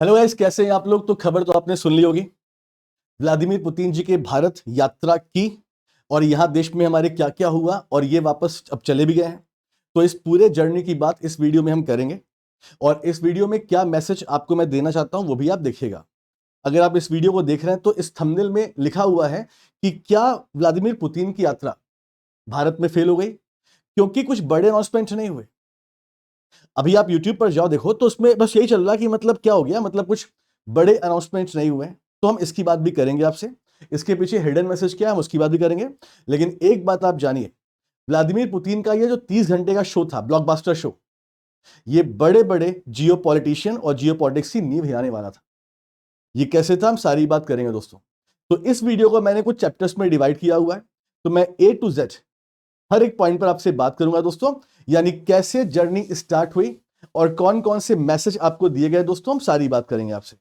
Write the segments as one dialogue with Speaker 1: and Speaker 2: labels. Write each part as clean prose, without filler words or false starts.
Speaker 1: Hello guys, कैसे हैं आप लोग। तो खबर तो आपने सुन ली होगी, व्लादिमीर पुतिन जी के भारत यात्रा की और यहाँ देश में हमारे क्या क्या हुआ और ये वापस अब चले भी गए हैं। तो इस पूरे जर्नी की बात इस वीडियो में हम करेंगे और इस वीडियो में क्या मैसेज आपको मैं देना चाहता हूं वो भी आप देखिएगा। अगर आप इस वीडियो को देख रहे हैं तो इस थंबनेल में लिखा हुआ है कि क्या व्लादिमीर पुतिन की यात्रा भारत में फेल हो गई क्योंकि कुछ बड़े अनाउंसमेंट नहीं हुए। अभी आप YouTube पर जाओ देखो तो उसमें बस यही चल रहा है कि मतलब क्या हो गया, मतलब कुछ बड़े अनाउंसमेंट्स नहीं हुए। तो हम इसकी बात भी करेंगे आपसे, इसके पीछे हिडन मैसेज क्या है हम उसकी बात भी करेंगे। लेकिन एक बात आप जानिए, व्लादिमीर पुतिन का ये जो 30 घंटे का शो था, ब्लॉकबस्टर शो, ये बड़े बड़े जियो पॉलिटिशियन और जियो पॉलिटिक्स की नींव हिलाने वाला था। ये कैसे था हम सारी बात करेंगे दोस्तों। तो इस वीडियो को मैंने कुछ चैप्टर्स में डिवाइड किया हुआ है, तो मैं A to Z हर एक पॉइंट पर आपसे बात करूंगा दोस्तों, यानी कैसे जर्नी स्टार्ट हुई और कौन कौन से मैसेज आपको दिए गए दोस्तों, हम सारी बात करेंगे आपसे।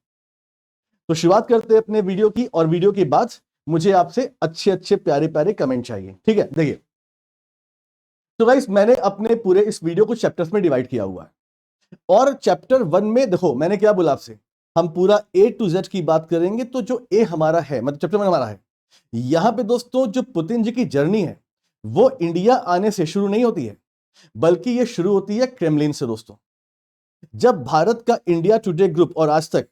Speaker 1: तो शुरुआत करते हैं अपने वीडियो की, और वीडियो के बाद मुझे आपसे अच्छे अच्छे प्यारे प्यारे कमेंट चाहिए, ठीक है। देखिए, तो गाइस मैंने अपने पूरे इस वीडियो को चैप्टर्स में डिवाइड किया हुआ है और चैप्टर 1 में देखो मैंने क्या बोला आपसे, हम पूरा A to Z की बात करेंगे। तो जो A हमारा है, मतलब चैप्टर 1 हमारा है, यहां पे दोस्तों जो पुतिन जी की जर्नी है वो इंडिया आने से शुरू नहीं होती है, बल्कि ये शुरू होती है क्रेमलिन से दोस्तों। जब भारत का इंडिया टुडे ग्रुप और आज तक,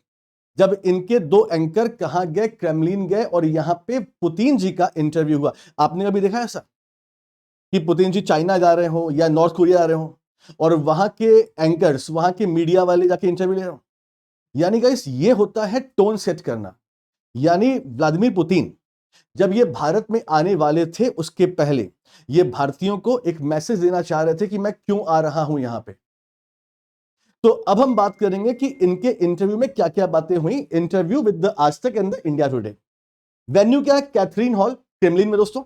Speaker 1: जब इनके दो एंकर कहां गए, क्रेमलिन गए और यहां पे पुतिन जी का इंटरव्यू हुआ। आपने कभी देखा ऐसा कि पुतिन जी चाइना जा रहे हो या नॉर्थ कोरिया जा रहे हो और वहां के एंकर्स, वहां के मीडिया वाले जाके इंटरव्यू ले रहे हो? यानी गाइस ये होता है टोन सेट करना। यानी व्लादिमीर पुतिन जब ये भारत में आने वाले थे उसके पहले ये भारतीयों को एक मैसेज देना चाह रहे थे कि मैं क्यों आ रहा हूं यहां पे। तो अब हम बात करेंगे कि इनके इंटरव्यू में क्या क्या बातें हुई। इंटरव्यू विद द आज तक and the India today. Venue क्या है? कैथरीन हॉल, क्रेमलिन में दोस्तों।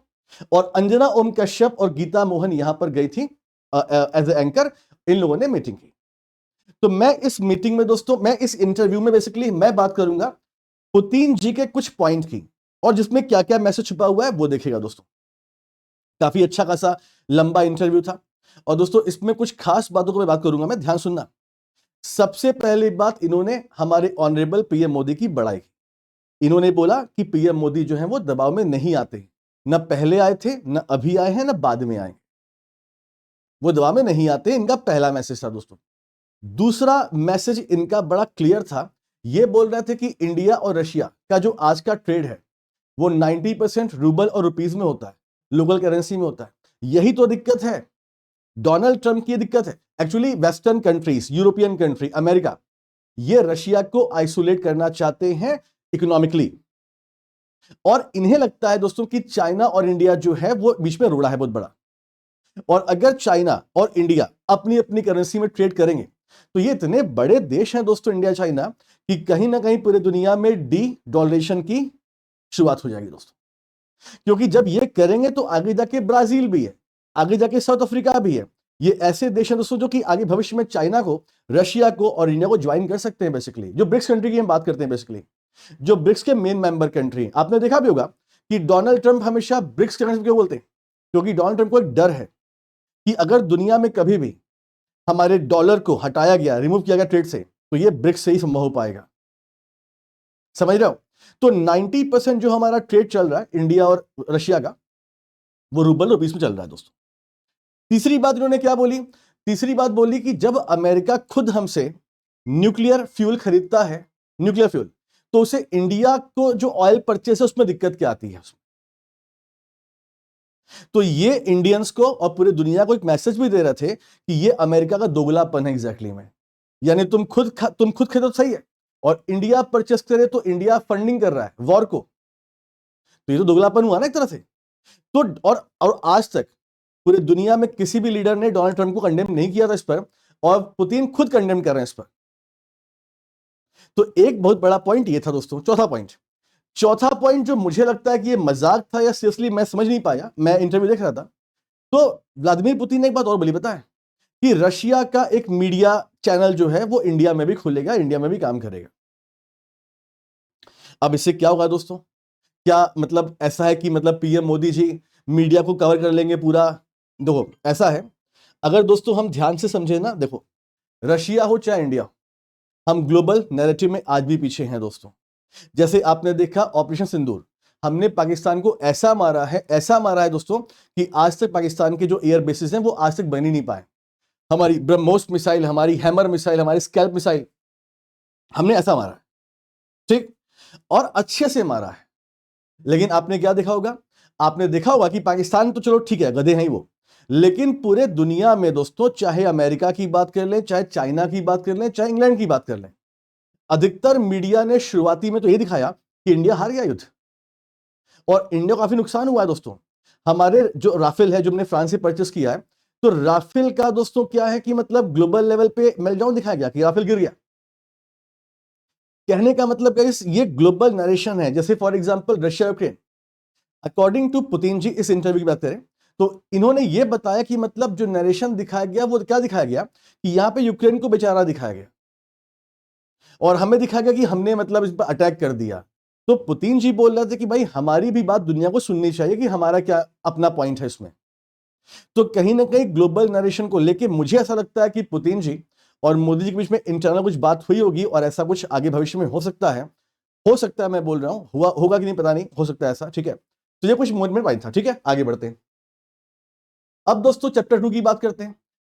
Speaker 1: और अंजना ओम कश्यप और गीता मोहन यहां पर गई थी एज ए एंकर। इन लोगों ने मीटिंग की। तो मैं इस मीटिंग में दोस्तों, मैं इस इंटरव्यू में बेसिकली मैं बात करूंगा पुतिन जी के कुछ पॉइंट की, और जिसमें क्या क्या मैसेज छुपा हुआ है वो देखिएगा दोस्तों। काफी अच्छा खासा लंबा इंटरव्यू था और दोस्तों इसमें कुछ खास बातों को मैं बात करूंगा, मैं ध्यान सुनना। सबसे पहली बात, इन्होंने हमारे ऑनरेबल पीएम मोदी की बड़ाई की। इन्होंने बोला कि पीएम मोदी जो है वो दबाव में नहीं आते, न पहले आए थे, न अभी आए हैं, न बाद में आए। वो दबाव में नहीं आते, इनका पहला मैसेज था दोस्तों। दूसरा मैसेज इनका बड़ा क्लियर था। ये बोल रहे थे कि इंडिया और रशिया का जो आज का ट्रेड है वो 90% रूबल और रुपीज में होता है, लोकल करेंसी में होता है। यही तो दिक्कत है, डोनाल्ड ट्रंप की दिक्कत है। Actually western countries, European country, America, ये रशिया को आइसोलेट करना चाहते हैं इकोनॉमिकली। और इन्हें लगता है दोस्तों कि चाइना और इंडिया जो है वो बीच में रोड़ा है बहुत बड़ा। और अगर चाइना और इंडिया अपनी अपनी करेंसी में ट्रेड करेंगे तो ये इतने बड़े देश हैं दोस्तों, इंडिया चाइना, कि कहीं ना कहीं पूरी दुनिया में डी डॉलरेशन की शुरुआत हो जाएगी दोस्तों। क्योंकि जब ये करेंगे तो आगे जाके ब्राजील भी है, आगे जाके साउथ अफ्रीका भी है। ये ऐसे देश हैं दोस्तों जो कि आगे भविष्य में चाइना को, रशिया को और इंडिया को ज्वाइन कर सकते हैं। बेसिकली जो ब्रिक्स कंट्री की हम बात करते हैं, बेसिकली जो ब्रिक्स के मेन मेंबर कंट्री, आपने देखा भी होगा कि डोनाल्ड ट्रंप हमेशा ब्रिक्स कंट्री क्यों बोलते हैं? क्योंकि डोनाल्ड ट्रंप को एक डर है कि अगर दुनिया में कभी भी हमारे डॉलर को हटाया गया, रिमूव किया गया ट्रेड से, तो ये ब्रिक्स से ही संभव हो पाएगा। समझ रहे हो? तो 90% जो हमारा ट्रेड चल रहा है इंडिया और रशिया का, वो रूबल रुपीस में चल रहा है दोस्तों। तीसरी बात इन्होंने क्या बोली? तीसरी बात बोली कि जब अमेरिका खुद हमसे न्यूक्लियर फ्यूल खरीदता है, न्यूक्लियर फ्यूल, तो उसे इंडिया को जो ऑयल परचेस है उसमें दिक्कत क्या आती है? तो ये इंडियंस को और पूरी दुनिया को एक मैसेज भी दे रहे थे कि ये अमेरिका का दोगलापन है एग्जैक्टली में। यानी तुम खुद खरीदो तो सही है, और इंडिया परचेस करे तो इंडिया फंडिंग कर रहा है वॉर को, तो ये तो दोगलापन हुआ ना एक तरह से। तो और आज तक पूरी दुनिया में किसी भी लीडर ने डोनाल्ड ट्रंप को कंडेम नहीं किया था इस पर, और पुतिन खुद कंडेम कर रहे हैं इस पर। तो एक बहुत बड़ा पॉइंट ये था दोस्तों। चौथा पॉइंट जो मुझे लगता है कि ये मजाक था या सीरियसली मैं समझ नहीं पाया, मैं इंटरव्यू देख रहा था। तो व्लादिमीर पुतिन ने एक बात और बोली, पता है कि रशिया का एक मीडिया चैनल जो है वो इंडिया में भी खुलेगा, इंडिया में भी काम करेगा। अब इससे क्या होगा दोस्तों? क्या मतलब ऐसा है कि मतलब पीएम मोदी जी मीडिया को कवर कर लेंगे पूरा? देखो ऐसा है, अगर दोस्तों हम ध्यान से समझे ना, देखो रशिया हो चाहे इंडिया हो, हम ग्लोबल नैरेटिव में आज भी पीछे हैं दोस्तों। जैसे आपने देखा ऑपरेशन सिंदूर, हमने पाकिस्तान को ऐसा मारा है दोस्तों कि आज तक पाकिस्तान के जो एयर बेसिस हैं वो आज तक बन ही नहीं पाए। हमारी ब्रह्मोस मिसाइल, हमारी हैमर मिसाइल, हमारी स्कैल्प मिसाइल, हमने ऐसा मारा है, ठीक, और अच्छे से मारा है। लेकिन आपने क्या देखा होगा, आपने देखा होगा कि पाकिस्तान तो चलो ठीक है, गधे हैं ही वो, लेकिन पूरे दुनिया में दोस्तों, चाहे अमेरिका की बात कर लें, चाहे चाइना की बात कर लें, चाहे इंग्लैंड की बात कर लें, अधिकतर मीडिया ने शुरुआती में तो ये दिखाया कि इंडिया हार गया युद्ध, और इंडिया को काफी नुकसान हुआ है दोस्तों। हमारे जो राफेल है, जो हमने फ्रांस से परचेस किया है, तो राफेल का दोस्तों क्या है कि मतलब ग्लोबल लेवल पे मेल्टडाउन दिखाया गया कि राफेल गिर गया। कहने का मतलब क्या, ये ग्लोबल नरेशन है। जैसे for example Russia Ukraine, according to Putin ji, इस इंटरव्यू की बात करें तो इन्होंने ये बताया कि मतलब जो नरेशन दिखाया गया वो क्या दिखाया गया कि यहां पे यूक्रेन को बेचारा दिखाया गया और हमें दिखाया गया कि हमने मतलब इस पर अटैक कर दिया। तो पुतिन जी बोल रहे थे कि भाई हमारी भी बात दुनिया को सुननी चाहिए कि हमारा क्या अपना पॉइंट है इसमें। तो कहीं ना कहीं ग्लोबल नरेशन को लेके मुझे ऐसा लगता है कि पुतिन जी और मोदी जी के बीच में इंटरनल कुछ बात हुई होगी और ऐसा कुछ आगे भविष्य में हो सकता है। मैं बोल रहा हूं, हुआ होगा कि नहीं पता नहीं, हो सकता है ऐसा, ठीक है। तो ये कुछ मूवमेंट पॉइंट था, ठीक है, आगे बढ़ते हैं। अब दोस्तों चैप्टर 2 की बात करते हैं।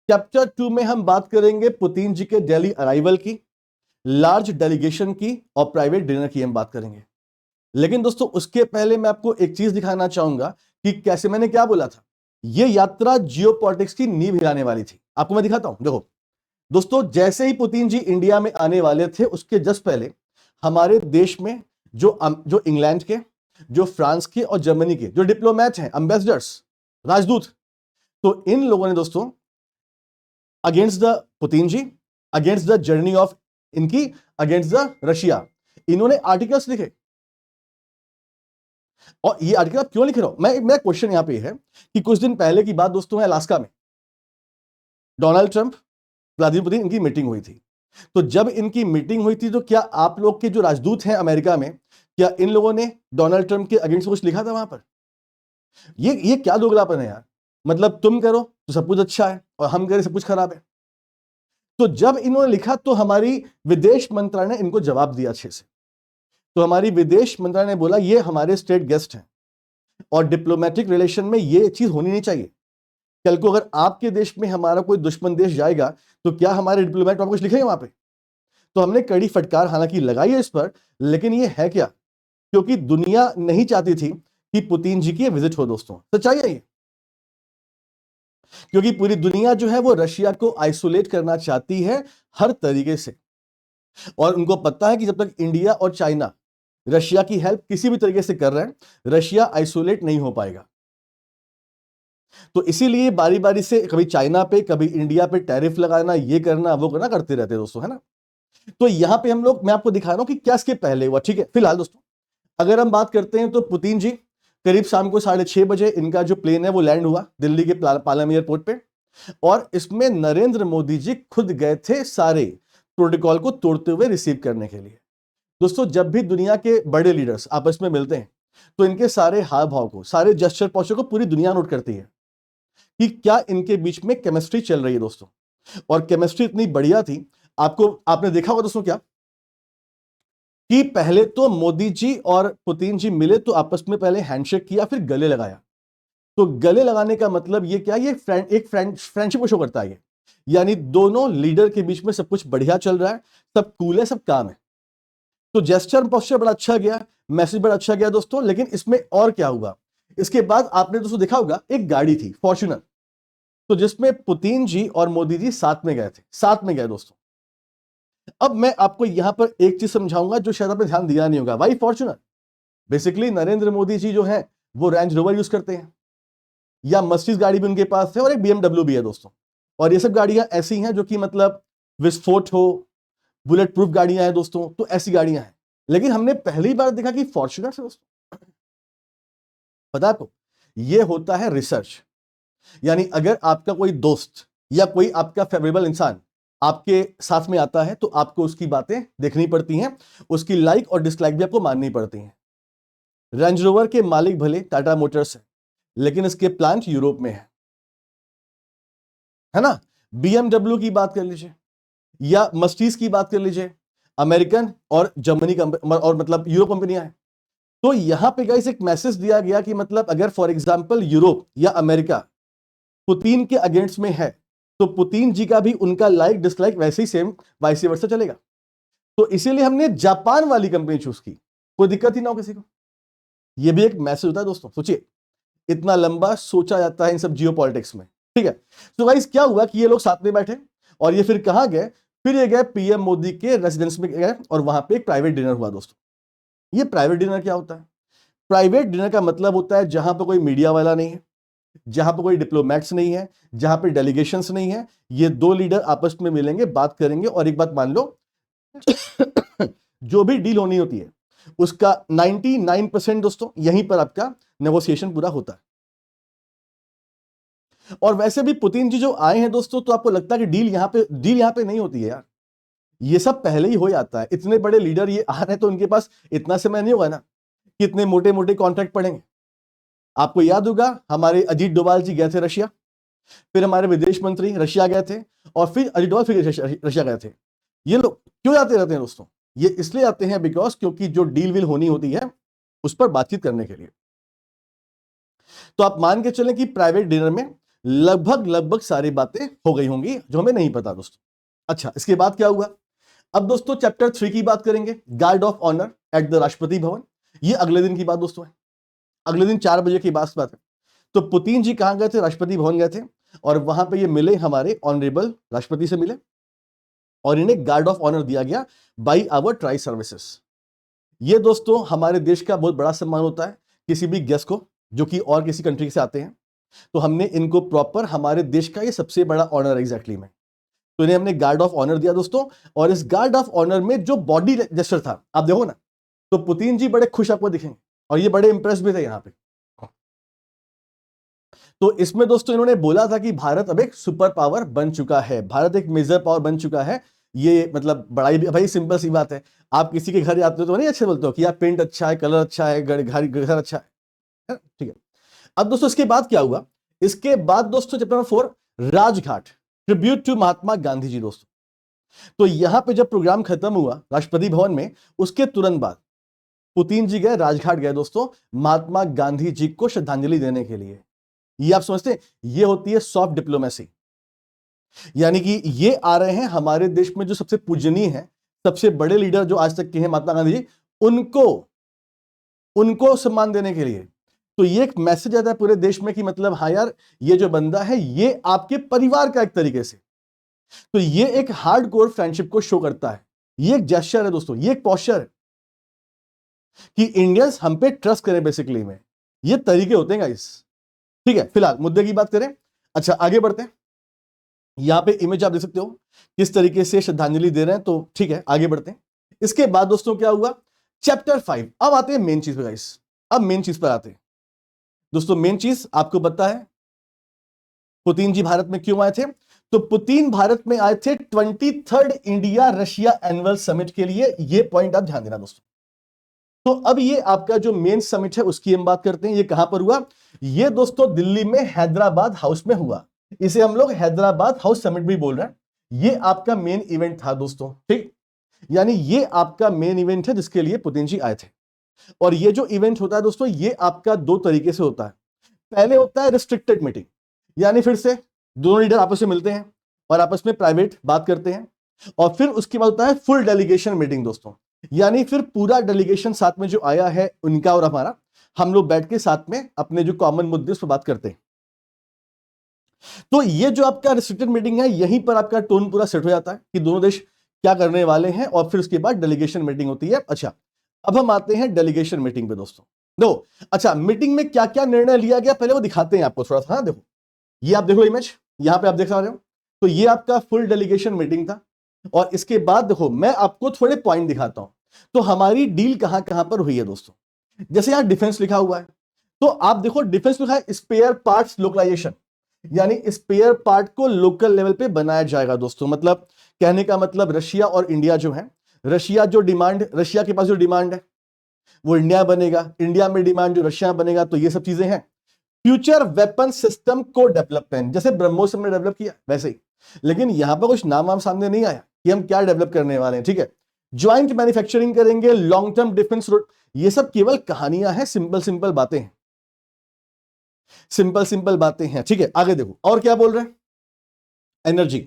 Speaker 1: चैप्टर 2 में हम बात करेंगे पुतिन जी के दिल्ली अराइवल की, लार्ज डेलीगेशन की और प्राइवेट डिनर की हम बात करेंगे। लेकिन दोस्तों उसके पहले मैं आपको एक चीज दिखाना चाहूंगा कि कैसे, मैंने क्या बोला था, यह यात्रा जियोपॉलिटिक्स की नींव हिलाने वाली थी। आपको मैं दिखाता हूं, देखो दोस्तों, जैसे ही पुतिन जी इंडिया में आने वाले थे उसके जस्ट पहले हमारे देश में जो इंग्लैंड के, जो फ्रांस के और जर्मनी के जो डिप्लोमेट हैं, एम्बेसडर्स, राजदूत, तो इन लोगों ने दोस्तों against the Putin ji, against the journey of इनकी, अगेंस्ट द रशिया, इन्होंने आर्टिकल्स लिखे। और ये आर्टिकल आप क्यों लिख रहे हो, मेरा क्वेश्चन यहां पे है कि कुछ दिन पहले की बात दोस्तों है, अलास्का में डोनाल्ड ट्रंप, व्लादिमीर पुतिन, इनकी मीटिंग हुई थी। तो जब इनकी मीटिंग हुई थी तो क्या आप लोग के जो राजदूत हैं अमेरिका में, क्या इन लोगों ने डोनाल्ड ट्रंप के अगेंस्ट कुछ लिखा था वहां पर? ये क्या दोगलापन है यार, मतलब तुम करो तो सब कुछ अच्छा है और हम करें सब कुछ खराब है। तो जब इन्होंने लिखा तो हमारी विदेश मंत्रालय ने इनको जवाब दिया अच्छे से। तो हमारी विदेश मंत्रालय ने बोला ये हमारे स्टेट गेस्ट हैं और डिप्लोमेटिक रिलेशन में ये चीज होनी नहीं चाहिए। कल को अगर आपके देश में हमारा कोई दुश्मन देश जाएगा तो क्या हमारे डिप्लोमेट कुछ लिखेंगे वहां पे? तो हमने कड़ी फटकार हालांकि लगाई है इस पर, लेकिन ये है क्या, क्योंकि दुनिया नहीं चाहती थी कि पुतिन जी की विजिट हो दोस्तों, सच्चाई है ये। क्योंकि पूरी दुनिया जो है वो रशिया को आइसोलेट करना चाहती है हर तरीके से, और उनको पता है कि जब तक इंडिया और चाइना रशिया की हेल्प किसी भी तरीके से कर रहे हैं, रशिया आइसोलेट नहीं हो पाएगा। तो इसीलिए बारी बारी से कभी चाइना पे कभी इंडिया पे टैरिफ लगाना, ये करना वो करना करते रहते हैं दोस्तों, है ना। तो यहां पे मैं आपको दिखा रहा हूं कि क्या इसके पहले हुआ, ठीक है। फिलहाल दोस्तों अगर हम बात करते हैं तो पुतिन जी करीब शाम को 6:30 इनका जो प्लेन है वो लैंड हुआ दिल्ली के पालम एयरपोर्ट पे, और इसमें नरेंद्र मोदी जी खुद गए थे सारे प्रोटोकॉल को तोड़ते हुए रिसीव करने के लिए। दोस्तों जब भी दुनिया के बड़े लीडर्स आपस में मिलते हैं तो इनके सारे हाव भाव को, सारे जेस्चर पोस्चर को पूरी दुनिया नोट करती है कि क्या इनके बीच में केमिस्ट्री चल रही है दोस्तों। और केमिस्ट्री इतनी बढ़िया थी, आपने देखा होगा दोस्तों क्या, कि पहले तो मोदी जी और पुतिन जी मिले तो आपस में पहले हैंडशेक किया, फिर गले लगाया। तो गले लगाने का मतलब ये क्या, ये एक फ्रेंडशिप को शो करता है ये, यानी दोनों लीडर के बीच में सब कुछ बढ़िया चल रहा है, सब कूल है, सब काम है। तो जेस्चर पोस्चर बड़ा अच्छा गया, मैसेज बड़ा अच्छा गया दोस्तों। लेकिन इसमें और क्या हुआ, इसके बाद आपने दोस्तों देखा होगा एक गाड़ी थी फॉर्च्यूनर, तो जिसमें पुतिन जी और मोदी जी साथ में गए थे, साथ में गए दोस्तों। अब मैं आपको यहां पर एक चीज समझाऊंगा जो शायद आपने ध्यान दिया नहीं होगा। Why Fortuner? Basically Narendra Modi ji जो है वो रेंज रोवर यूज करते हैं, या मर्सिडीज गाड़ी भी उनके पास है, और एक बीएमडब्ल्यू भी है दोस्तों। और ये सब गाड़ियां ऐसी हैं जो कि मतलब विस्फोट हो, बुलेट प्रूफ गाड़ियां हैं दोस्तों, तो ऐसी गाड़ियां हैं। लेकिन हमने पहली बार देखा कि फॉर्च्यूनर से दोस्तों, पता है आपको, ये होता है रिसर्च। यानी अगर आपका कोई दोस्त या कोई आपका फेवरेबल इंसान आपके साथ में आता है तो आपको उसकी बातें देखनी पड़ती हैं, उसकी लाइक और डिसलाइक भी आपको माननी पड़ती हैं। रेंज रोवर के मालिक भले टाटा मोटर्स है, लेकिन इसके प्लांट यूरोप में है ना। बीएमडब्ल्यू की बात कर लीजिए या मर्सिडीज की बात कर लीजिए, अमेरिकन और जर्मनी और मतलब यूरोप कंपनियां हैं। तो यहां पे गाइस एक मैसेज दिया गया कि मतलब अगर फॉर एग्जांपल यूरोप या अमेरिका पुतिन के अगेंस्ट में है, तो पुतिन जी का भी उनका लाइक डिसलाइक वैसे ही सेम वाइस वर्सा चलेगा। तो इसीलिए हमने जापान वाली कंपनी चूज की, कोई दिक्कत ही ना हो किसी को। यह भी एक मैसेज होता है दोस्तों। सोचिए, इतना लंबा सोचा जाता है इन सब जियोपॉलिटिक्स में, ठीक है। तो गाइस क्या हुआ कि ये लोग साथ में बैठे और ये फिर कहां गए, फिर ये गए पीएम मोदी के रेजिडेंस में गए और वहां पे एक प्राइवेट डिनर हुआ दोस्तों। ये प्राइवेट डिनर क्या होता है? प्राइवेट डिनर का मतलब होता है जहां पर कोई मीडिया वाला नहीं है, जहां पर कोई डिप्लोमैट्स नहीं है, जहां पे डेलीगेशंस नहीं है। ये दो लीडर आपस में मिलेंगे, बात करेंगे और एक बात मान लो जो भी डील होनी होती है उसका 99% दोस्तों यहीं पर आपका नेगोशिएशन पूरा होता है। और वैसे भी पुतिन जी जो आए हैं दोस्तों, तो आपको लगता है कि डील यहां पे नहीं होती है यार। ये सब पहले ही हो जाता है। इतने बड़े लीडर ये आ रहे हैं तो उनके पास इतना समय नहीं होगा ना कि इतने मोटे मोटे कॉन्ट्रैक्ट पड़ेंगे। आपको याद होगा हमारे अजीत डोभाल जी गए थे रशिया, फिर हमारे विदेश मंत्री रशिया गए थे और फिर अजीत डोभाल फिर रशिया गए थे। ये लोग क्यों जाते रहते हैं दोस्तों? ये इसलिए आते हैं बिकॉज क्योंकि जो डील विल होनी होती है उस पर बातचीत करने के लिए। तो आप मान के चलें कि प्राइवेट डिनर में लगभग सारी बातें हो गई होंगी जो हमें नहीं पता दोस्तों। अच्छा, इसके बाद क्या हुआ? अब दोस्तों चैप्टर 3 की बात करेंगे, guard of honour at the Rashtrapati Bhavan. ये अगले दिन की बात दोस्तों है, अगले दिन 4 बजे की बात है। तो पुतिन जी कहां गए थे? राष्ट्रपति भवन गए थे और वहां पे ये मिले, हमारे ऑनरेबल राष्ट्रपति से मिले और इन्हें गार्ड ऑफ ऑनर दिया गया बाई आवर ट्राई सर्विसेज। ये दोस्तों हमारे देश का बहुत बड़ा सम्मान होता है किसी भी गेस्ट को जो कि और किसी कंट्री से आते हैं, तो हमने इनको प्रॉपर, हमारे देश का ये सबसे बड़ा ऑनर एग्जैक्टली में, तो इन्हें हमने गार्ड ऑफ ऑनर दिया दोस्तों। और इस गार्ड ऑफ ऑनर में जो बॉडी जेस्चर था आप देखो ना, तो पुतिन जी बड़े खुश आपको दिखेंगे और ये बड़े इंप्रेस भी थे यहां पे। तो इसमें दोस्तों इन्होंने बोला था कि भारत अब एक सुपर पावर बन चुका है, भारत एक मेजर पावर बन चुका है। ये मतलब बड़ाई भी, भाई सिंपल सी बात है, आप किसी के घर जाते हो तो नहीं अच्छे बोलते हो कि यार पेंट अच्छा है, कलर अच्छा है, घर अच्छा है, ठीक है। अब दोस्तों इसके बाद क्या हुआ? इसके बाद दोस्तों chapter number 4, Rajghat, tribute to Mahatma Gandhi ji दोस्तों। तो यहां पे जब प्रोग्राम खत्म हुआ राष्ट्रपति भवन में, उसके तुरंत बाद पुतिन जी गए, राजघाट गए दोस्तों महात्मा गांधी जी को श्रद्धांजलि देने के लिए। ये आप समझते हैं, ये होती है सॉफ्ट डिप्लोमेसी। यानी कि ये आ रहे हैं हमारे देश में जो सबसे पूजनीय है, सबसे बड़े लीडर जो आज तक के हैं महात्मा गांधी जी, उनको सम्मान देने के लिए। तो ये एक मैसेज आता है पूरे देश में कि मतलब हाँ यार, ये जो बंदा है ये आपके परिवार का एक तरीके से, तो ये एक हार्डकोर फ्रेंडशिप को शो करता है। ये एक जेस्चर है दोस्तों, ये एक पोस्चर है कि इंडियंस हम पे ट्रस्ट करें बेसिकली में। ये तरीके होते हैं गाइस, ठीक है। फिलहाल मुद्दे की बात करें, अच्छा आगे बढ़ते हैं। यहां पे इमेज आप देख सकते हो किस तरीके से श्रद्धांजलि दे रहे हैं, तो ठीक है आगे बढ़ते हैं। इसके बाद दोस्तों क्या हुआ? चैप्टर 5, अब आते हैं मेन चीज पे गाइस। अब मेन चीज पर आते हैं दोस्तों। मेन चीज आपको पता है पुतिन जी भारत में क्यों आए थे? तो पुतिन भारत में आए थे 23rd India Russia annual summit के लिए। यह पॉइंट आप ध्यान देना दोस्तों। तो अब ये आपका जो मेन समिट है उसकी हम बात करते हैं। ये कहां पर हुआ? ये दोस्तों दिल्ली में हैदराबाद हाउस में हुआ। इसे हम लोग हैदराबाद हाउस समिट भी बोल रहे हैं। ये आपका मेन इवेंट था दोस्तों, ठीक। यानी ये आपका मेन इवेंट है जिसके लिए पुतिन जी आए थे। और ये जो इवेंट होता है दोस्तों, ये आपका दो तरीके से होता है। पहले होता है रिस्ट्रिक्टेड मीटिंग, यानी फिर से दोनों लीडर आपस में मिलते हैं और आपस में प्राइवेट बात करते हैं। और फिर उसके बाद होता है फुल डेलीगेशन मीटिंग दोस्तों, यानी फिर पूरा डेलीगेशन साथ में जो आया है उनका और हमारा, हम लोग बैठ के साथ में अपने जो कॉमन मुद्दे उस पर बात करते हैं। तो ये जो आपका रिस्ट्रिक्टेड मीटिंग है, यहीं पर आपका टोन पूरा सेट हो जाता है कि दोनों देश क्या करने वाले हैं, और फिर उसके बाद डेलीगेशन मीटिंग होती है। अच्छा, अब हम आते हैं डेलीगेशन मीटिंग पे दोस्तों। दो अच्छा, मीटिंग में क्या क्या निर्णय लिया गया पहले वो दिखाते हैं आपको थोड़ा सा। देखो, ये आप देखो इमेज, यहां पे आप देख रहे हो। तो ये आपका फुल डेलीगेशन मीटिंग था। और इसके बाद देखो मैं आपको थोड़े पॉइंट दिखाता हूं। तो हमारी डील कहां कहां पर हुई है दोस्तों। जैसे यहां डिफेंस लिखा हुआ है, तो आप देखो डिफेंस लिखा है स्पेयर पार्ट्स लोकलाइजेशन, यानी स्पेयर पार्ट को लोकल लेवल पे बनाया जाएगा दोस्तों। मतलब कहने का मतलब रशिया और इंडिया जो है, रशिया के पास जो डिमांड है वो इंडिया बनेगा, इंडिया में डिमांड जो रशिया बनेगा। तो ये सब चीजें हैं। फ्यूचर वेपन सिस्टम को डेवलपमेंट, जैसे ब्रह्मोस हमने डेवलप किया वैसे ही, लेकिन यहां पर कुछ नाम सामने नहीं आया कि हम क्या डेवलप करने वाले हैं, ठीक है। ज्वाइंट मैन्युफैक्चरिंग करेंगे, लॉन्ग टर्म डिफेंस, ये सब केवल कहानियां हैं, सिंपल सिंपल बातें हैं, सिंपल सिंपल बातें हैं। ठीक है, आगे देखो और क्या बोल रहे हैं। एनर्जी,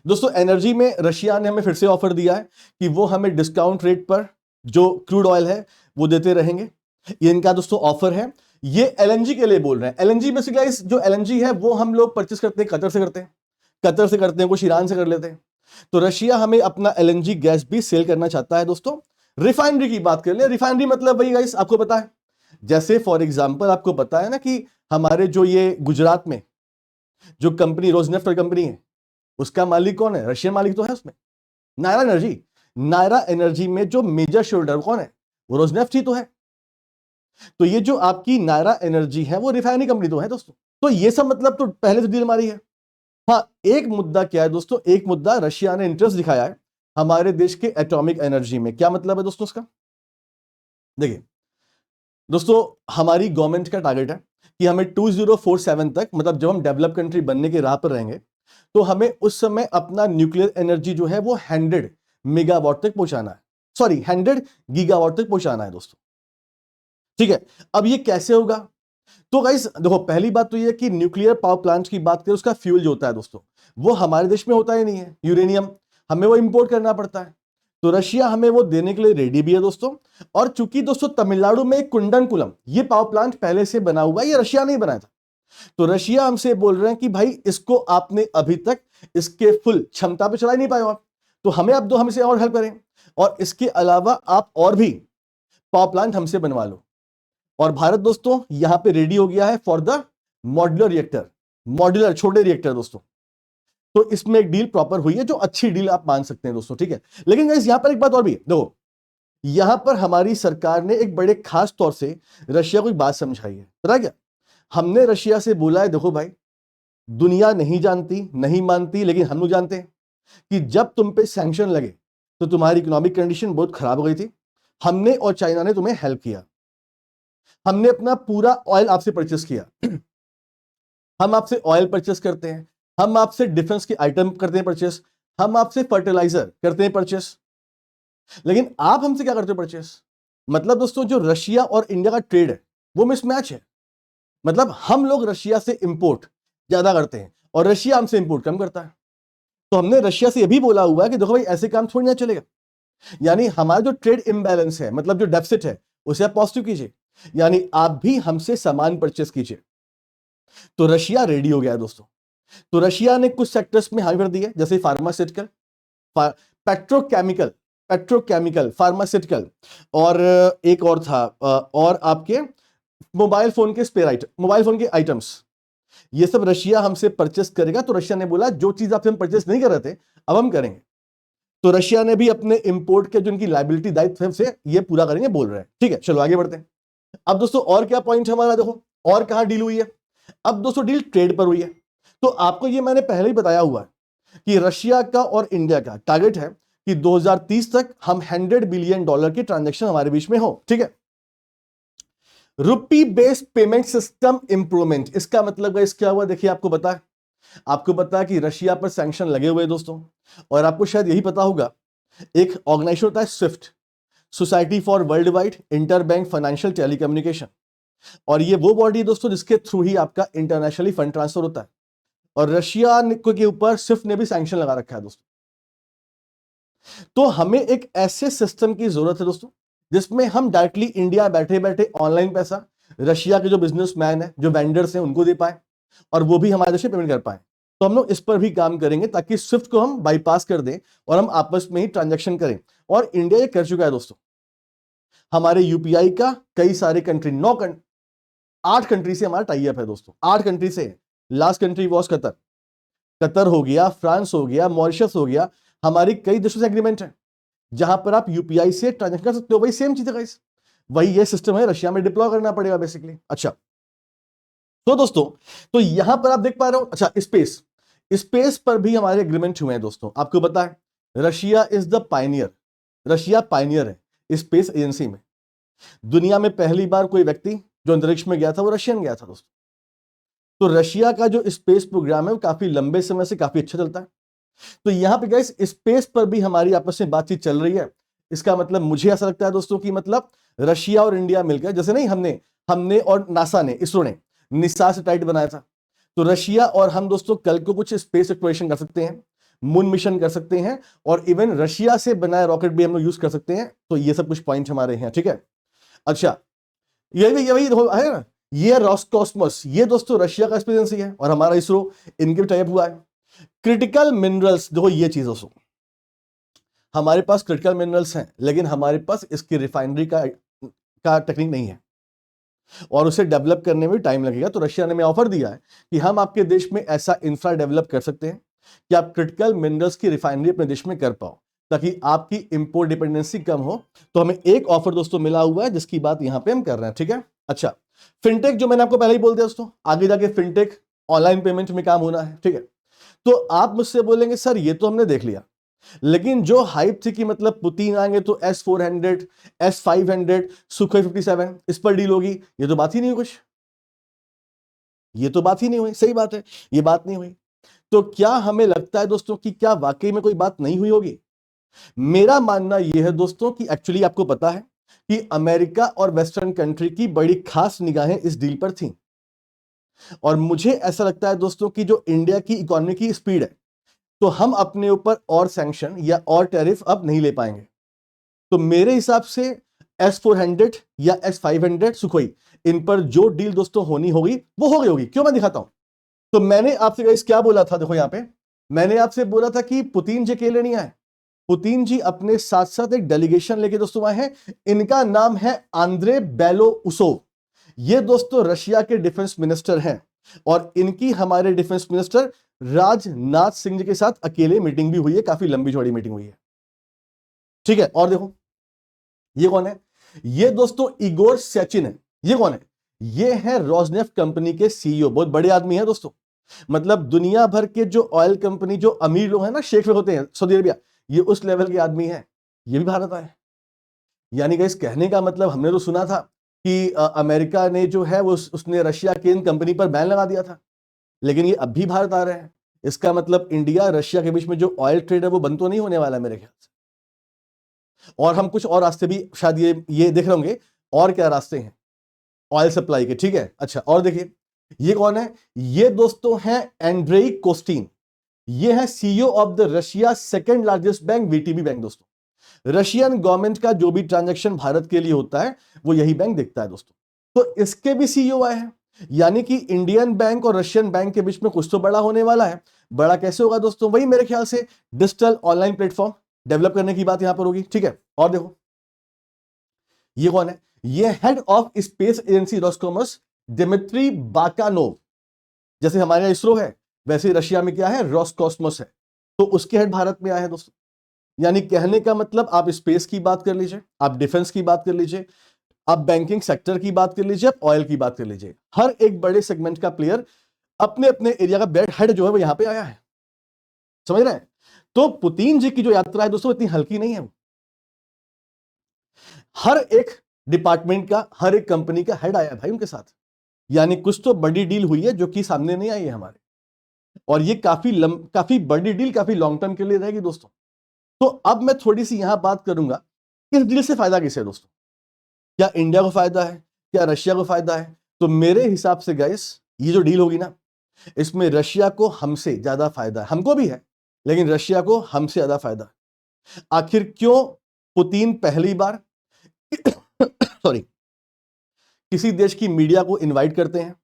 Speaker 1: दोस्तों एनर्जी में रशिया ने हमें फिर से ऑफर दिया है कि वो हमें डिस्काउंट रेट पर जो क्रूड ऑयल है वो देते रहेंगे। ये इनका दोस्तों ऑफर है। ये एलएनजी के लिए बोल रहे हैं। एलएनजी बेसिकली जो एलएनजी है वो हम लोग परचेस करते हैं कतर से करते हैं, कतर से करते हैं, कुछ ईरान से कर लेते हैं। तो रशिया हमें अपना एलएनजी गैस भी सेल करना चाहता है दोस्तों। रिफाइनरी की बात कर ले, रिफाइनरी मतलब वही गाइस आपको पता है, जैसे फॉर एग्जांपल आपको पता है ना कि हमारे जो ये गुजरात में जो कंपनी रोजनेफ्ट कंपनी है उसका मालिक कौन है, रशियन मालिक तो है उसमें, नायरा एनर्जी। नायरा एनर्जी में जो मेजर शेयरहोल्डर कौन है, वो रोजनेफ्ट ही तो है। तो ये जो आपकी नायरा एनर्जी है वो रिफाइनरी कंपनी तो है दोस्तों। तो ये सब मतलब तो पहले से डील हमारी है। हाँ, एक मुद्दा क्या है दोस्तों, एक मुद्दा रशिया ने इंटरेस्ट दिखाया है हमारे देश के एटॉमिक एनर्जी में। क्या मतलब है दोस्तों उसका, देखिए दोस्तों हमारी गवर्नमेंट का टारगेट है कि हमें 2047 तक, मतलब जब हम डेवलप कंट्री बनने के राह पर रहेंगे, तो हमें उस समय अपना न्यूक्लियर एनर्जी जो है वो 100 मेगावाट तक पहुंचाना है, सॉरी 100 गीगावाट तक पहुंचाना है दोस्तों। ठीक है, अब ये कैसे होगा, तो गाइस देखो पहली बात तो ये कि न्यूक्लियर पावर प्लांट की बात करें, उसका फ्यूल जो होता है दोस्तों वो हमारे देश में होता ही नहीं है, यूरेनियम, हमें वो इंपोर्ट करना पड़ता है। तो रशिया हमें वो देने के लिए रेडी भी है दोस्तों। और चूंकि दोस्तों तमिलनाडु में कुंडनकुलम ये पावर प्लांट पहले से बना हुआ है, ये रशिया नहीं बनाया था, तो रशिया हमसे बोल रहे हैं कि भाई इसको आपने अभी तक इसके फुल क्षमता पे चला ही नहीं पाए आप, तो हमें अब दो, हमसे और हेल्प करें, और इसके अलावा आप और भी पावर प्लांट हमसे बनवा लो। और भारत दोस्तों यहां पे रेडी हो गया है for the modular reactor, modular छोटे रिएक्टर दोस्तों। तो इसमें एक डील प्रॉपर हुई है, जो अच्छी डील आप मान सकते हैं दोस्तों। ठीक है, लेकिन गाइस यहां पर एक बात और भी है, देखो यहां पर हमारी सरकार ने एक बड़े खास तौर से रशिया को एक बात समझाई है, पता क्या, हमने रशिया से बोला है देखो भाई, दुनिया नहीं जानती नहीं मानती, लेकिन हम लोग जानते हैं कि जब तुम पे सैंक्शन लगे तो तुम्हारी इकोनॉमिक कंडीशन बहुत खराब हो गई थी, हमने और चाइना ने तुम्हें हेल्प किया, हमने अपना पूरा ऑयल आपसे परचेस किया, हम आपसे ऑयल परचेस करते हैं, हम आपसे डिफेंस के आइटम करते हैं परचेस, हम आपसे फर्टिलाइजर करते हैं परचेस, लेकिन आप हमसे क्या करते हो परचेस। मतलब दोस्तों जो रशिया और इंडिया का ट्रेड है वो मिसमैच है, मतलब हम लोग रशिया से इंपोर्ट ज्यादा करते हैं और रशिया हमसे इंपोर्ट कम करता है। तो हमने रशिया से यह भी बोला हुआ है कि देखो भाई ऐसे काम थोड़ी ना चलेगा, यानी हमारा जो ट्रेड इम्बैलेंस है, मतलब जो डेफिसिट है, उसे आप पॉजिटिव कीजिए, यानी आप भी हमसे सामान परचेस कीजिए। तो रशिया रेडी हो गया है दोस्तों। तो रशिया ने कुछ सेक्टर्स में हावी कर दी है, जैसे फार्मास्यूटिकल, पेट्रोकेमिकल, पेट्रोकेमिकल, फार्मास्यूटिकल, और एक और था, और आपके मोबाइल फोन के स्पेयर आइटम, मोबाइल फोन के आइटम्स, ये सब रशिया हमसे परचेस करेगा। तो रशिया ने बोला जो चीज आपसे हम परचेस नहीं कर रहे थे अब हम करेंगे। तो रशिया ने भी अपने इंपोर्ट के जो उनकी लायबिलिटी दायित्व से ये पूरा करेंगे बोल रहे हैं। ठीक है, चलो आगे बढ़ते हैं। अब दोस्तों और क्या पॉइंट हमारा, देखो और कहां डील हुई है। अब दोस्तों डील ट्रेड पर हुई है। तो आपको ये मैंने पहले ही बताया हुआ है कि रशिया का और इंडिया का टारगेट है कि 2030 तक हम $100 बिलियन के ट्रांजैक्शन हमारे बीच में हो। ठीक है, रुपी बेस्ड पेमेंट सिस्टम इंप्रूवमेंट, इसका मतलब है क्या हुआ, देखिए आपको पता है कि रशिया पर सैंक्शन लगे हुए दोस्तों, और आपको शायद यही पता होगा एक ऑर्गेनाइजेशन होता है Swift, society for world wide inter bank financial telecommunication, और ये वो बॉडी है दोस्तों जिसके थ्रू ही आपका इंटरनेशनली फंड ट्रांसफर होता है। और रशिया के ऊपर स्विफ्ट ने भी सैंक्शन लगा रखा है दोस्तों। तो हमें एक ऐसे सिस्टम की जरूरत है दोस्तों जिसमें हम डायरेक्टली इंडिया बैठे बैठे ऑनलाइन पैसा रशिया के जो बिजनेसमैन है, जो वेंडर्स हैं, उनको दे पाए, और वो भी हमारे देश में पेमेंट कर पाए। तो हम लोग इस पर भी काम करेंगे ताकि स्विफ्ट को हम बाईपास कर दें और हम आपस में ही ट्रांजैक्शन करें। और इंडिया ये कर चुका है दोस्तों। हमारे यूपीआई का कई सारे कंट्री, 8 कंट्री से हमारा टाई अप है दोस्तों, 8 कंट्री से। Last country was Qatar, Qatar हो गया, फ्रांस हो गया, मॉरिशस हो गया, हमारी कई देशों से एग्रीमेंट है जहां पर आप यूपीआई से ट्रांजैक्शन कर सकते हो। वही सेम चीज है गाइस, वही ये सिस्टम है, रशिया में डिप्लॉय करना पड़ेगा बेसिकली। अच्छा तो दोस्तों, तो यहां पर आप देख पा रहे हो, अच्छा स्पेस पर भी हमारे एग्रीमेंट हुए हैं दोस्तों। आपको पता है Russia is the Pioneer, Russia Pioneer है स्पेस एजेंसी में। दुनिया में पहली बार कोई व्यक्ति जो अंतरिक्ष में गया था वो रशियन गया था दोस्तों। तो रशिया का जो स्पेस प्रोग्राम है वो काफी लंबे समय से काफी अच्छा चलता है। तो यहां पे गाइस स्पेस पर भी हमारी आपस में बातचीत चल रही है। इसका मतलब मुझे ऐसा लगता है दोस्तों कि मतलब रशिया और इंडिया मिलकर, जैसे नहीं हमने और नासा ने, इसरो ने निसा सैटेलाइट बनाया था, तो रशिया और हम दोस्तों कल को कुछ स्पेस एक्सप्लोरेशन कर सकते हैं, मून मिशन कर सकते हैं, और इवन रशिया से बनाए रॉकेट भी हम लोग यूज कर सकते हैं। तो ये सब कुछ पॉइंट हमारे हैं, ठीक है। अच्छा, ये है ना, ये रॉसकॉस्मोस, ये दोस्तों रशिया का स्पेस एजेंसी है, और हमारा इसरो इनके टाइप हुआ है। क्रिटिकल मिनरल्स, देखो ये चीज दोस्तों, हमारे पास क्रिटिकल मिनरल्स हैं, लेकिन हमारे पास इसकी रिफाइनरी का टेक्निक नहीं है, और उसे डेवलप करने में टाइम लगेगा। तो रशिया ने हमें ऑफर दिया है कि हम आपके देश में ऐसा इंफ्रा डेवलप कर सकते हैं कि आप क्रिटिकल मिनरल्स की रिफाइनरी अपने देश में कर पाओ, ताकि आपकी इंपोर्ट डिपेंडेंसी कम हो। तो हमें एक ऑफर दोस्तों मिला हुआ है, जिसकी बात यहां पे हम कर रहे हैं, ठीक है। अच्छा, फिनटेक, जो मैंने आपको पहले ही बोल दिया दोस्तों, आगे जाके फिनटेक ऑनलाइन पेमेंट में काम होना है, ठीक है। तो आप मुझसे बोलेंगे सर ये तो हमने देख लिया, लेकिन जो हाइप थी कि मतलब पुतिन आएंगे तो S-400, S-500, सुखोई 57 इस पर डील होगी, ये तो बात ही नहीं हुई, कुछ ये तो बात ही नहीं हुई। सही बात है, ये बात नहीं हुई। तो क्या हमें लगता है दोस्तों कि क्या वाकई में कोई बात नहीं हुई होगी? मेरा मानना यह है दोस्तों कि एक्चुअली आपको पता है कि अमेरिका और वेस्टर्न कंट्री की बड़ी खास निगाहें इस डील पर थी, और मुझे ऐसा लगता है दोस्तों कि जो इंडिया की इकोनॉमी की स्पीड है, तो हम अपने ऊपर और सैंक्शन या और टैरिफ अब नहीं ले पाएंगे। तो मेरे हिसाब से S-400 या S-500 सुखोई, इन पर जो डील दोस्तों होनी होगी वो हो गई होगी। क्यों, मैं दिखाता हूं। तो मैंने आपसे गाइस क्या बोला था, देखो यहां पे मैंने आपसे बोला था कि पुतिन जी अकेले नहीं आए, पुतिन जी अपने साथ साथ एक डेलीगेशन लेके दोस्तों आए हैं। इनका नाम है आंद्रे बेलोउसोव। ये दोस्तों रशिया के डिफेंस मिनिस्टर हैं, और इनकी हमारे डिफेंस मिनिस्टर राजनाथ सिंह जी के साथ अकेले मीटिंग भी हुई है, काफी लंबी चौड़ी मीटिंग हुई है, ठीक है। और देखो ये कौन है, ये दोस्तों इगोर सेचिन है। ये कौन है, ये है रोजनेफ्ट कंपनी के सीईओ, बहुत बड़े आदमी है दोस्तों। मतलब दुनिया भर के जो ऑयल कंपनी, जो अमीर लोग हैं ना, शेख होते हैं सऊदी अरेबिया, ये उस लेवल के आदमी है, ये भी भारत आए। यानी कि इस कहने का मतलब, हमने तो सुना था कि अमेरिका ने जो है वो उसने रशिया के इन कंपनी पर बैन लगा दिया था, लेकिन ये अब भी भारत आ रहे हैं। इसका मतलब इंडिया रशिया के बीच में जो ऑयल ट्रेड है वो बंद तो नहीं होने वाला मेरे ख्याल से। और हम कुछ और रास्ते भी शायद ये देख रहे होंगे, और क्या रास्ते हैं ऑयल सप्लाई के, ठीक है। अच्छा, और देखिए ये कौन है, ये दोस्तों हैं एंड्रेई कोस्टिन। ये है CEO of the Russia second largest bank, VTB bank. दोस्तों रशियन गवर्नमेंट का जो भी ट्रांजैक्शन भारत के लिए होता है वो यही बैंक देखता है दोस्तों। तो इसके भी सीईओ आए हैं, यानी कि इंडियन बैंक और रशियन बैंक के बीच में कुछ तो बड़ा होने वाला है। बड़ा कैसे होगा दोस्तों, वही मेरे ख्याल से डिजिटल ऑनलाइन प्लेटफॉर्म डेवलप करने की बात यहां पर होगी, ठीक है। और देखो ये कौन है, ये head of space agency Roscosmos, Dmitry Bakanov. जैसे हमारे यहां इसरो है, वैसे रशिया में क्या है, रोस्कोस्मोस है, तो उसके हेड भारत में आए हैं दोस्तों। यानी कहने का मतलब, आप स्पेस की बात कर लीजिए, आप डिफेंस की बात कर लीजिए, आप बैंकिंग सेक्टर की बात कर लीजिए, आप ऑयल की बात कर लीजिए, हर एक बड़े सेगमेंट का प्लेयर अपने अपने एरिया का बेड हेड जो है वो यहां पे आया है, समझ रहे हैं। तो पुतिन जी की जो यात्रा है दोस्तों इतनी हल्की नहीं है। हर एक डिपार्टमेंट का, हर एक कंपनी का हेड आया है भाई उनके साथ। यानी कुछ तो बड़ी डील हुई है जो कि सामने नहीं आई है हमारे, और ये काफी बड़ी डील, काफी लॉन्ग टर्म के लिए रहेगी दोस्तों। तो अब मैं थोड़ी सी यहां बात करूंगा, इस डील से फायदा किसे है दोस्तों, क्या इंडिया को फायदा है, क्या रशिया को फायदा है। तो मेरे हिसाब से गाइस, ये जो डील होगी ना, इसमें रशिया को हमसे ज्यादा फायदा है, हमको भी है, लेकिन रशिया को हमसे ज्यादा फायदा है। आखिर क्यों पुतिन पहली बार सॉरी किसी देश की मीडिया को इनवाइट करते हैं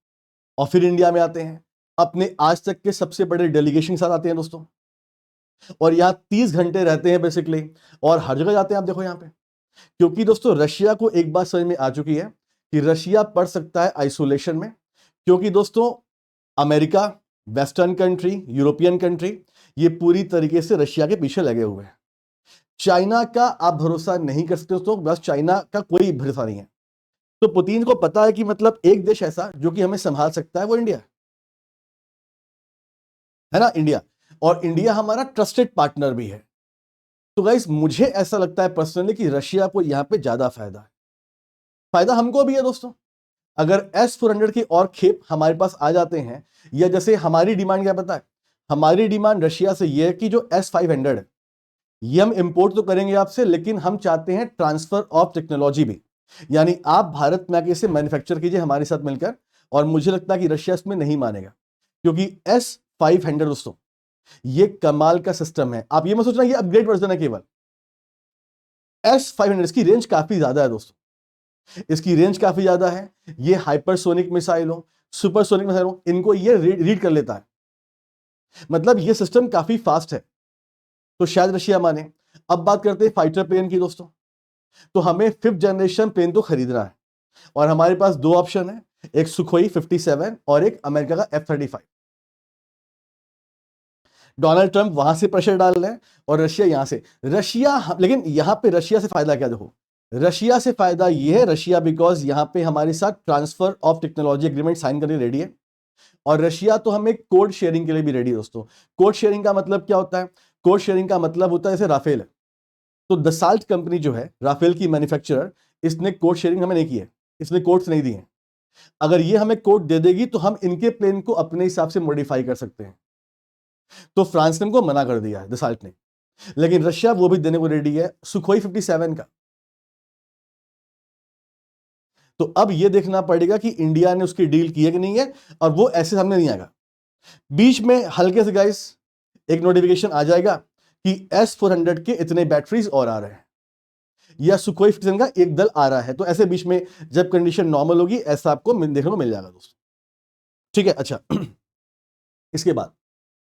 Speaker 1: और फिर इंडिया में आते हैं, अपने आज तक के सबसे बड़े डेलीगेशन के साथ आते हैं दोस्तों, और यहां 30 घंटे रहते हैं बेसिकली, और हर जगह जाते हैं आप देखो यहां पे। क्योंकि दोस्तों रशिया को एक बात समझ में आ चुकी है कि रशिया पड़ सकता है आइसोलेशन में, क्योंकि दोस्तों America, western country, European country, ये पूरी तरीके से रशिया के पीछे लगे हुए हैं। चाइना का आप भरोसा नहीं कर सकते दोस्तों, बस चाइना का कोई भरोसा नहीं है। तो पुतिन को पता है कि मतलब एक देश ऐसा जो कि हमें संभाल सकता है वो इंडिया है ना, इंडिया। और इंडिया हमारा ट्रस्टेड पार्टनर भी है। तो गाइस मुझे ऐसा लगता है पर्सनली कि रशिया को यहां पे ज्यादा फायदा है, फायदा हमको भी है दोस्तों। अगर S-400 के और खेप हमारे पास आ जाते हैं, या जैसे हमारी डिमांड क्या पता है, हमारी डिमांड रशिया से यह है कि जो S-500 है ये हम इंपोर्ट तो करेंगे आपसे, लेकिन हम चाहते हैं ट्रांसफर ऑफ टेक्नोलॉजी भी, यानी आप भारत में आके इसे मैन्युफैक्चर कीजिए हमारे साथ मिलकर। और मुझे लगता है कि रशिया इसमें नहीं मानेगा, क्योंकि S-500 दोस्तों ये कमाल का सिस्टम है। आप ये मत सोचना ये अपग्रेड वर्जन है केवल। S-500 इसकी रेंज काफी ज्यादा है दोस्तों, इसकी रेंज काफी ज्यादा है। ये हाइपरसोनिक मिसाइल हो, सुपरसोनिक मिसाइल हो, इनको ये रीड कर लेता है। मतलब ये सिस्टम काफी फास्ट है, तो शायद रशिया माने। अब बात करते हैं फाइटर प्लेन की दोस्तों। तो हमें 5th जनरेशन प्लेन तो खरीदना है, और हमारे पास दो ऑप्शन है, एक सुखोई 57 और एक अमेरिका का F-35। डोनाल्ड ट्रंप वहां से प्रेशर डाल रहे हैं और रशिया यहां से। लेकिन यहां पे रशिया से फायदा क्या, देखो रशिया से फायदा ये है, रशिया बिकॉज यहां पे हमारे साथ transfer of technology agreement sign करने रेडी है, और रशिया तो हमें कोड शेयरिंग के लिए भी रेडी है दोस्तों। कोड शेयरिंग का मतलब क्या होता है? कोड शेयरिंग का मतलब होता है जैसे राफेल है, तो दसाल्ट कंपनी जो है राफेल की मैन्युफैक्चरर, इसने कोड शेयरिंग हमें नहीं की है, इसने कोड्स नहीं दिए हैं। अगर ये हमें कोड दे देगी तो हम इनके प्लेन को अपने हिसाब से मॉडिफाई कर सकते हैं। तो फ्रांस ने इनको मना कर दिया है दसाल्ट ने, लेकिन रशिया वो भी देने को रेडी है सुखोई 57 का। तो अब ये देखना पड़ेगा कि इंडिया ने उसकी डील की है कि नहीं है, और वो ऐसे सामने नहीं आएगा। बीच में हल्के से गाइस एक नोटिफिकेशन आ जाएगा कि S-400 के इतने बैटरीज और आ रहे हैं, या सुखोई 57 का एक दल आ रहा है। तो ऐसे बीच में जब कंडीशन नॉर्मल होगी ऐसा आपको देखने को मिल जाएगा दोस्तों, ठीक है। अच्छा इसके बाद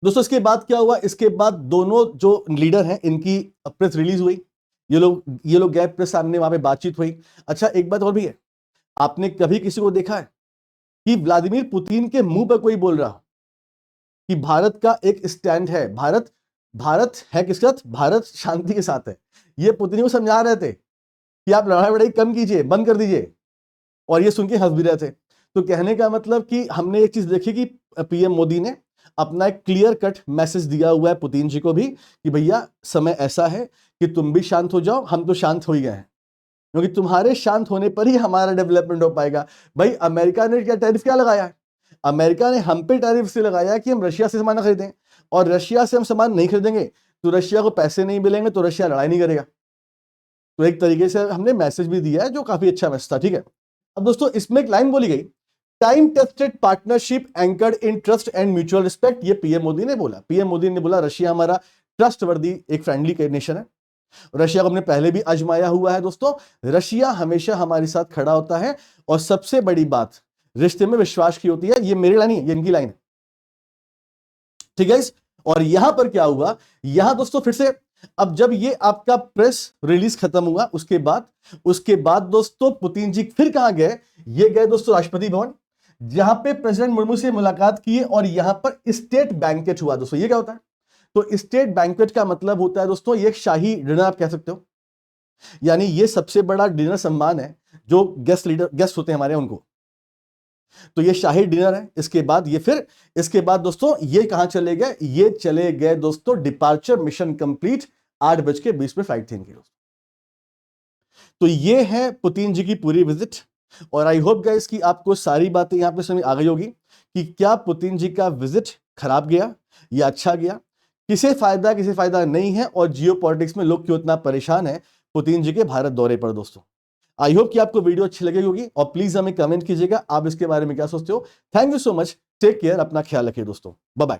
Speaker 1: दोस्तों, इसके बाद क्या हुआ? इसके बाद दोनों जो लीडर हैं इनकी प्रेस रिलीज हुई, ये लोग गए प्रेस सामने, वहां पे बातचीत हुई। अच्छा एक बात और भी है, आपने कभी किसी को देखा है कि व्लादिमीर पुतिन के मुंह पर कोई बोल रहा कि भारत का एक स्टैंड है, भारत है किसके साथ? भारत शांति के साथ है। ये पुतिन को समझा रहे थे कि आप लड़ाई वड़ाई कम कीजिए, बंद कर दीजिए, और ये सुन के हंस भी रहे थे। तो कहने का मतलब कि हमने एक चीज देखी कि पीएम मोदी ने अपना एक क्लियर कट मैसेज दिया हुआ है पुतिन जी को भी कि भैया समय ऐसा है कि तुम भी शांत हो जाओ, हम तो शांत हो ही गए हैं, क्योंकि तुम्हारे शांत होने पर ही हमारा डेवलपमेंट हो पाएगा। भाई अमेरिका ने क्या टैरिफ क्या लगाया है? अमेरिका ने हम पे टैरिफ से लगाया कि हम रशिया से सामान खरीदें, और रशिया से हम सामान नहीं खरीदेंगे तो रशिया को पैसे नहीं मिलेंगे, तो रशिया लड़ाई नहीं करेगा। तो एक तरीके से हमने मैसेज भी दिया है जो काफी अच्छा मैसेज था, ठीक है। अब दोस्तों इसमें एक लाइन बोली गई, time tested partnership anchored in trust and mutual respect. ये पीएम मोदी ने बोला। पीएम मोदी ने बोला रशिया हमारा ट्रस्टवर्दी एक फ्रेंडली नेशन है, रशिया को हमने पहले भी आजमाया हुआ है दोस्तों। रशिया हमेशा हमारे साथ खड़ा होता है, और सबसे बड़ी बात रिश्ते में विश्वास की होती है। ये मेरी लाइन नहीं है, ये इनकी लाइन है, ठीक है। और यहां पर क्या हुआ, यहां दोस्तों फिर से, अब जब ये आपका प्रेस रिलीज खत्म हुआ उसके बाद दोस्तों पुतिन जी फिर कहां गए? ये गए दोस्तों राष्ट्रपति भवन, जहां पे प्रेसिडेंट मुर्मू से मुलाकात की, और यहां पर स्टेट बैंकेट हुआ दोस्तों। ये क्या होता है? तो स्टेट बैंकेट का मतलब होता है दोस्तों ये एक शाही डिनर आप कह सकते हो, यानी ये सबसे बड़ा डिनर सम्मान है जो गेस्ट होते हैं हमारे उनको। तो ये शाही डिनर है। इसके बाद दोस्तों ये कहां चले गए? ये चले गए दोस्तों डिपार्चर मिशन कंप्लीट, 8:20 में फ्लाइट थी इनकी दोस्तों। तो ये है पुतिन जी की पूरी विजिट, और आई होप गाइस कि आपको सारी बातें यहां पे समझ आ गई होगी कि क्या पुतिन जी का विजिट खराब गया या अच्छा गया, किसे फायदा नहीं है, और जियो पॉलिटिक्स में लोग क्यों इतना परेशान है पुतिन जी के भारत दौरे पर दोस्तों। आई होप कि आपको वीडियो अच्छी लगी होगी, और प्लीज हमें कमेंट कीजिएगा आप इसके बारे में क्या सोचते हो। Thank you so much, take care, अपना ख्याल रखिए दोस्तों, बाय बाय।